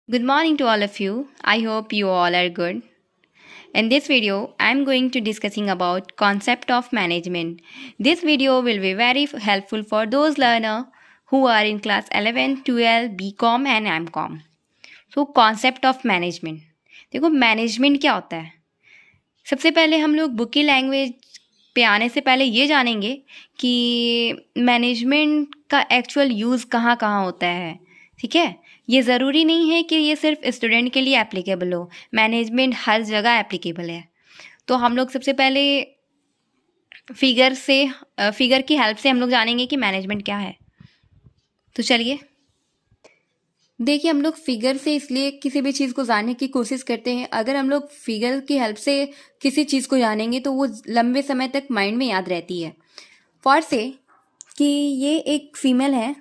Good morning to all of you. I hope you all are good. In this video, I am going to discussing about concept of management. This video will be very helpful for those learner who are in class 11, 12, BCom and MCom. So concept of management. देखो management क्या होता है। सबसे पहले हम लोग book की language पे आने से पहले ये जानेंगे कि मैनेजमेंट का एक्चुअल यूज़ कहाँ कहाँ होता है। ठीक है, ये ज़रूरी नहीं है कि ये सिर्फ स्टूडेंट के लिए एप्लीकेबल हो, मैनेजमेंट हर जगह एप्लीकेबल है। तो हम लोग सबसे पहले फिगर की हेल्प से हम लोग जानेंगे कि मैनेजमेंट क्या है। तो चलिए देखिए, हम लोग फिगर से इसलिए किसी भी चीज़ को जानने की कोशिश करते हैं। अगर हम लोग फिगर की हेल्प से किसी चीज़ को जानेंगे तो वो लंबे समय तक माइंड में याद रहती है। फॉर से कि ये एक फीमेल है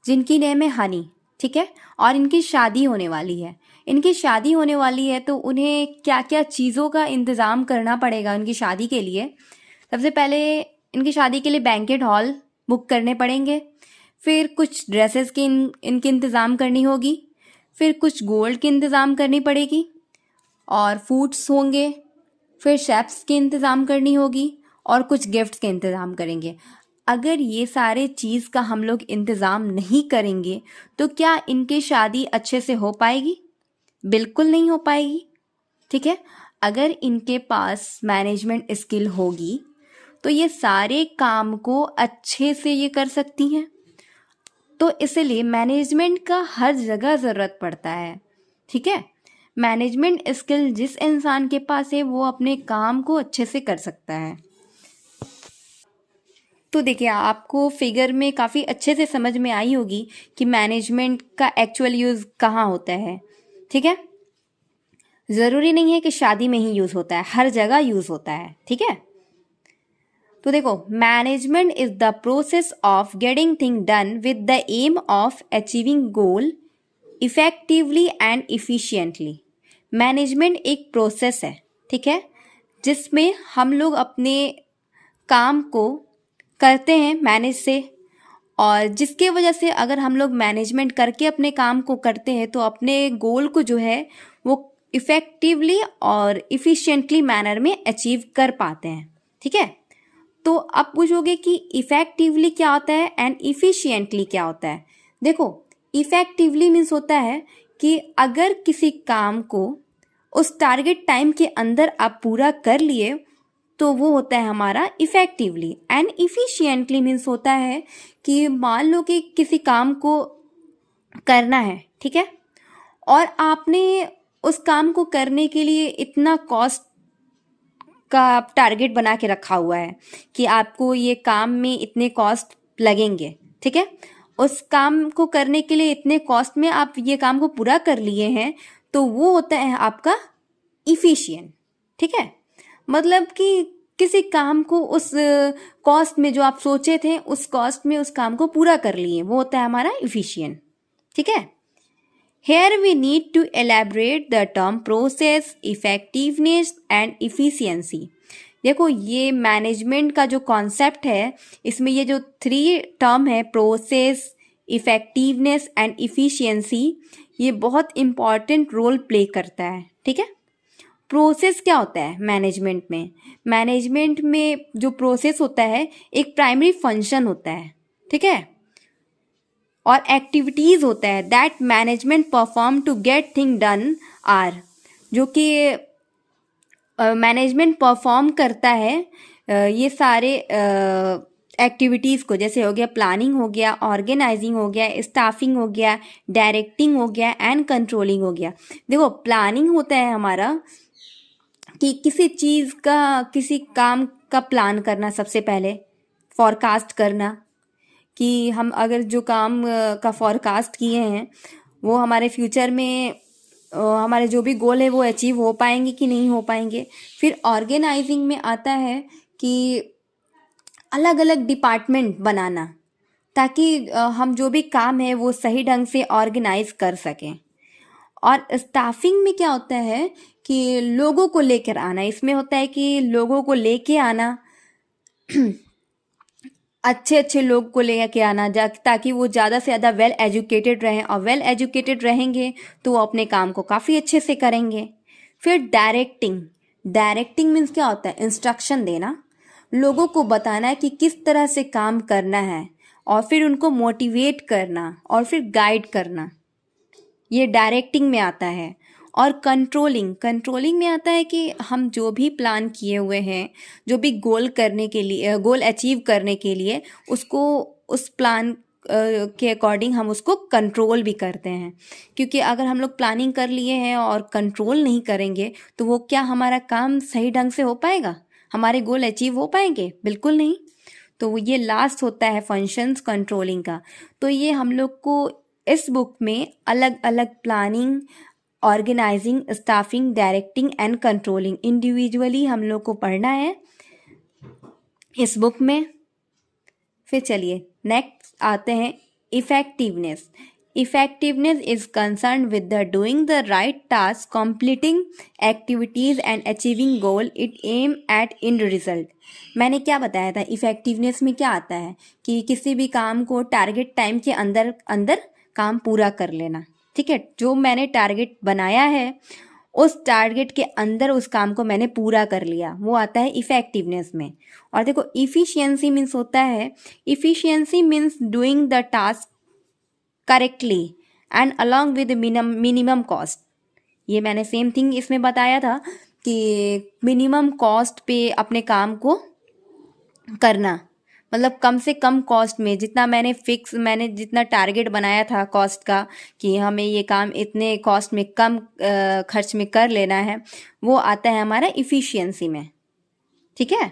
जिनकी नेम है हनी, ठीक है, और इनकी शादी होने वाली है। इनकी शादी होने वाली है तो उन्हें क्या क्या चीज़ों का इंतज़ाम करना पड़ेगा उनकी शादी के लिए। सबसे पहले इनकी शादी के लिए बैंकेट हॉल बुक करने पड़ेंगे, फिर कुछ ड्रेसेस की इनकी इंतज़ाम करनी होगी, फिर कुछ गोल्ड की इंतज़ाम करनी पड़ेगी और फूड्स होंगे, फिर शेफ्स की इंतज़ाम करनी होगी और कुछ गिफ्ट्स के इंतज़ाम करेंगे। अगर ये सारे चीज़ का हम लोग इंतज़ाम नहीं करेंगे तो क्या इनकी शादी अच्छे से हो पाएगी? बिल्कुल नहीं हो पाएगी। ठीक है, अगर इनके पास मैनेजमेंट स्किल होगी तो ये सारे काम को अच्छे से ये कर सकती हैं। तो इसलिए मैनेजमेंट का हर जगह ज़रूरत पड़ता है। ठीक है, मैनेजमेंट स्किल जिस इंसान के पास है वो अपने काम को अच्छे से कर सकता है। तो देखिए, आपको फिगर में काफ़ी अच्छे से समझ में आई होगी कि मैनेजमेंट का एक्चुअल यूज़ कहाँ होता है। ठीक है, ज़रूरी नहीं है कि शादी में ही यूज़ होता है, हर जगह यूज़ होता है। ठीक है, तो देखो, management is the process of getting thing done with the aim of achieving goal effectively and efficiently. Management एक प्रोसेस है, ठीक है, जिसमें हम लोग अपने काम को करते हैं मैनेज से, और जिसके वजह से अगर हम लोग मैनेजमेंट करके अपने काम को करते हैं तो अपने गोल को जो है वो इफ़ेक्टिवली और इफ़िशिएंटली मैनर में अचीव कर पाते हैं। ठीक है, तो अब पूछोगे कि इफ़ेक्टिवली क्या होता है एंड इफ़िशिएंटली क्या होता है। देखो, इफ़ेक्टिवली मीन्स होता है कि अगर किसी काम को उस टारगेट टाइम के अंदर आप पूरा कर लिए तो वो होता है हमारा इफ़ेक्टिवली। एंड इफ़िशिएंटली मीन्स होता है कि मान लो कि किसी काम को करना है, ठीक है, और आपने उस काम को करने के लिए इतना कॉस्ट का टारगेट बना के रखा हुआ है कि आपको ये काम में इतने कॉस्ट लगेंगे। ठीक है, उस काम को करने के लिए इतने कॉस्ट में आप ये काम को पूरा कर लिए हैं तो वो होता है आपका इफ़िशिएंट। ठीक है, मतलब कि किसी काम को उस कॉस्ट में जो आप सोचे थे उस कॉस्ट में उस काम को पूरा कर लिए, वो होता है हमारा इफ़िशिएंट। ठीक है, here we need to elaborate the term process, effectiveness and efficiency। देखो, ये मैनेजमेंट का जो कॉन्सेप्ट है इसमें ये जो 3 टर्म है, प्रोसेस, इफेक्टिवनेस एंड इफिशियंसी, ये बहुत इम्पॉर्टेंट रोल प्ले करता है। ठीक है, प्रोसेस क्या होता है मैनेजमेंट में? मैनेजमेंट में जो प्रोसेस होता है एक प्राइमरी फंक्शन होता है, ठीक है, और एक्टिविटीज़ होता है that management perform to get thing done are, जो कि मैनेजमेंट परफॉर्म करता है ये सारे एक्टिविटीज़ को, जैसे हो गया प्लानिंग, हो गया ऑर्गेनाइजिंग, हो गया स्टाफिंग, हो गया डायरेक्टिंग, हो गया एंड कंट्रोलिंग हो गया। देखो, प्लानिंग होता है हमारा कि किसी चीज़ का, किसी काम का प्लान करना, सबसे पहले फॉरकास्ट करना कि हम अगर जो काम का फॉरकास्ट किए हैं वो हमारे फ्यूचर में हमारे जो भी गोल है वो अचीव हो पाएंगे कि नहीं हो पाएंगे। फिर ऑर्गेनाइजिंग में आता है कि अलग अलग डिपार्टमेंट बनाना ताकि हम जो भी काम है वो सही ढंग से ऑर्गेनाइज कर सकें। और स्टाफिंग में क्या होता है कि लोगों को लेकर आना, इसमें होता है कि लोगों को लेके आना अच्छे अच्छे लोग को लेके आना जा ताकि वो ज़्यादा से ज़्यादा वेल एजुकेटेड रहें, और वेल एजुकेटेड रहेंगे तो वो अपने काम को काफ़ी अच्छे से करेंगे। फिर डायरेक्टिंग, डायरेक्टिंग मीन्स क्या होता है? इंस्ट्रक्शन देना, लोगों को बताना है कि किस तरह से काम करना है, और फिर उनको मोटिवेट करना और फिर गाइड करना, ये डायरेक्टिंग में आता है। और कंट्रोलिंग, कंट्रोलिंग में आता है कि हम जो भी प्लान किए हुए हैं, जो भी गोल करने के लिए, गोल अचीव करने के लिए, उसको उस प्लान के अकॉर्डिंग हम उसको कंट्रोल भी करते हैं। क्योंकि अगर हम लोग प्लानिंग कर लिए हैं और कंट्रोल नहीं करेंगे तो वो क्या हमारा काम सही ढंग से हो पाएगा? हमारे गोल अचीव हो पाएंगे? बिल्कुल नहीं। तो ये लास्ट होता है फंक्शंस कंट्रोलिंग का। तो ये हम लोग को इस बुक में अलग अलग planning, organizing, staffing, directing and controlling individually हम लोग को पढ़ना है इस बुक में। फिर चलिए नेक्स्ट आते हैं effectiveness. Effectiveness is concern with the doing the right task, completing activities and achieving goal it aim at in result. मैंने क्या बताया था? इफेक्टिवनेस में क्या आता है कि किसी भी काम को टारगेट टाइम के अंदर अंदर काम पूरा कर लेना। ठीक है, जो मैंने टारगेट बनाया है उस टारगेट के अंदर उस काम को मैंने पूरा कर लिया, वो आता है इफेक्टिवनेस में। और देखो इफिशियंसी मीन्स होता है, efficiency means doing the task correctly and along with minimum cost. ये मैंने सेम थिंग इसमें बताया था कि मिनिमम कॉस्ट पे अपने काम को करना, मतलब कम से कम कॉस्ट में, जितना मैंने जितना टारगेट बनाया था कॉस्ट का कि हमें ये काम इतने कॉस्ट में कम खर्च में कर लेना है, वो आता है हमारा इफिशियंसी में। ठीक है।